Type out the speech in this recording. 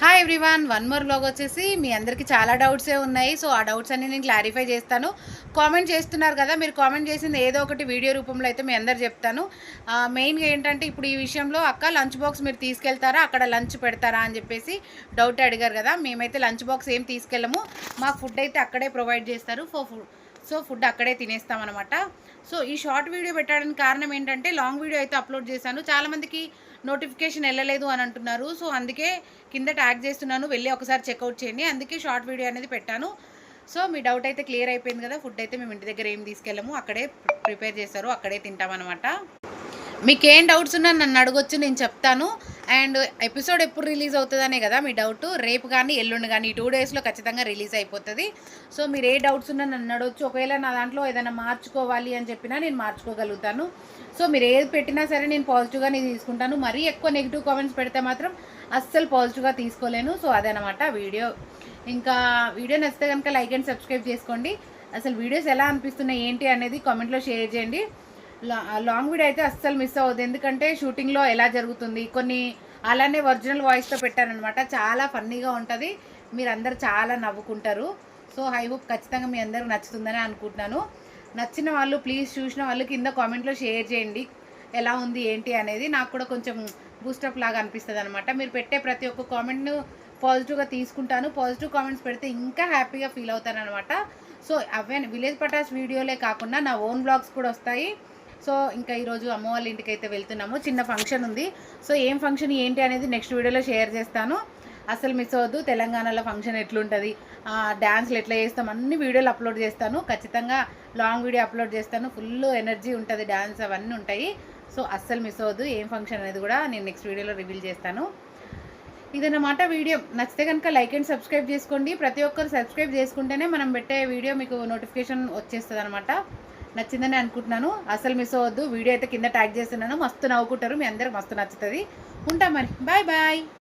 Hi everyone, one more vlog వచ్చేసి మీ అందరికీ చాలా డౌట్సే ఉన్నాయి. సో ఆ డౌట్స్ అన్ని నేను క్లారిఫై చేస్తాను. కామెంట్ చేస్తున్నారు కదా, మీరు కామెంట్ చేసింది ఏదో ఒకటి వీడియో రూపంలో అయితే మీ అందరు చెప్తాను. మెయిన్గా ఏంటంటే ఇప్పుడు ఈ విషయంలో అక్క లంచ్ బాక్స్ మీరు తీసుకెళ్తారా, అక్కడ లంచ్ పెడతారా అని చెప్పేసి డౌట్ అడిగారు కదా. మేమైతే లంచ్ బాక్స్ ఏం తీసుకెళ్ళము, మాకు ఫుడ్ అయితే అక్కడే ప్రొవైడ్ చేస్తారు. సో ఫుడ్ అక్కడే తినేస్తామన్నమాట. సో ఈ షార్ట్ వీడియో పెట్టడానికి కారణం ఏంటంటే లాంగ్ వీడియో అయితే అప్లోడ్ చేశాను, చాలామందికి నోటిఫికేషన్ వెళ్ళలేదు అని అంటున్నారు. సో అందుకే కింద ట్యాగ్ చేస్తున్నాను, వెళ్ళి ఒకసారి చెక్అవుట్ చేయండి. అందుకే షార్ట్ వీడియో అనేది పెట్టాను. సో మీ డౌట్ అయితే క్లియర్ అయిపోయింది కదా. ఫుడ్ అయితే మేము ఇంటి దగ్గర ఏం తీసుకెళ్ళము, అక్కడే ప్రిపేర్ చేస్తారు, అక్కడే తింటామన్నమాట. మీకు ఏం డౌట్స్ ఉన్నా నన్ను అడగొచ్చు, నేను చెప్తాను. అండ్ ఎపిసోడ్ ఎప్పుడు రిలీజ్ అవుతుందనే కదా మీ డౌట్. రేపు కానీ ఎల్లుండి కానీ ఈ 2 డేస్లో ఖచ్చితంగా రిలీజ్ అయిపోతుంది. సో మీరు ఏ డౌట్స్ ఉన్నా నన్ను అడగొచ్చు. ఒకవేళ నా దాంట్లో ఏదైనా మార్చుకోవాలి అని చెప్పినా నేను మార్చుకోగలుగుతాను. సో మీరు ఏది పెట్టినా సరే నేను పాజిటివ్గా తీసుకుంటాను. మరీ ఎక్కువ నెగిటివ్ కామెంట్స్ పెడితే మాత్రం అస్సలు పాజిటివ్గా తీసుకోలేను. సో అదనమాట వీడియో. ఇంకా వీడియో నచ్చితే కనుక లైక్ అండ్ సబ్స్క్రైబ్ చేసుకోండి. అసలు వీడియోస్ ఎలా అనిపిస్తున్నాయి ఏంటి అనేది కామెంట్లో షేర్ చేయండి. లాంగ్ వీడియో అయితే అస్సలు మిస్ అవ్వదు, ఎందుకంటే షూటింగ్లో ఎలా జరుగుతుంది కొన్ని అలానే ఒరిజినల్ వాయిస్తో పెట్టారనమాట. చాలా ఫన్నీగా ఉంటుంది, మీరు అందరు చాలా నవ్వుకుంటారు. సో ఐ హోప్ ఖచ్చితంగా మీ అందరికి నచ్చుతుందని అనుకుంటున్నాను. నచ్చిన వాళ్ళు ప్లీజ్, చూసిన వాళ్ళు కింద కామెంట్లో షేర్ చేయండి ఎలా ఉంది ఏంటి అనేది. నాకు కూడా కొంచెం బూస్టప్ లాగా అనిపిస్తుంది అనమాట. మీరు పెట్టే ప్రతి ఒక్క కామెంట్ను పాజిటివ్గా తీసుకుంటాను. పాజిటివ్ కామెంట్స్ పెడితే ఇంకా హ్యాపీగా ఫీల్ అవుతాను అనమాట. సో అవే విలేజ్ పటాస్ వీడియోలే కాకుండా నా ఓన్ బ్లాగ్స్ కూడా వస్తాయి. సో ఇంకా ఈరోజు అమ్మ వాళ్ళ ఇంటికి అయితే వెళ్తున్నాము, చిన్న ఫంక్షన్ ఉంది. సో ఏం ఫంక్షన్ ఏంటి అనేది నెక్స్ట్ వీడియోలో షేర్ చేస్తాను, అసలు మిస్ అవ్వద్దు. తెలంగాణలో ఫంక్షన్ ఎట్లుంటుంది, డ్యాన్స్లు ఎట్లా చేస్తాం అన్ని వీడియోలు అప్లోడ్ చేస్తాను. ఖచ్చితంగా లాంగ్ వీడియో అప్లోడ్ చేస్తాను, ఫుల్ ఎనర్జీ ఉంటుంది, డ్యాన్స్ అవన్నీ ఉంటాయి. సో అస్సలు మిస్ అవ్వద్దు. ఏం ఫంక్షన్ అనేది కూడా నేను నెక్స్ట్ వీడియోలో రివీల్ చేస్తాను. ఇదన్నమాట వీడియో. నచ్చితే కనుక లైక్ అండ్ సబ్స్క్రైబ్ చేసుకోండి. ప్రతి ఒక్కరు సబ్స్క్రైబ్ చేసుకుంటేనే మనం పెట్టే వీడియో మీకు నోటిఫికేషన్ వచ్చేస్తుంది అనమాట. నచ్చిందని అనుకుంటున్నాను, అసలు మిస్ అవ్వద్దు. వీడియో అయితే కింద ట్యాగ్ చేస్తున్నాను, మస్తు నవ్వుకుంటారు, మీ అందరికి మస్తు నచ్చుతుంది. ఉంటాం మరి, బాయ్ బాయ్.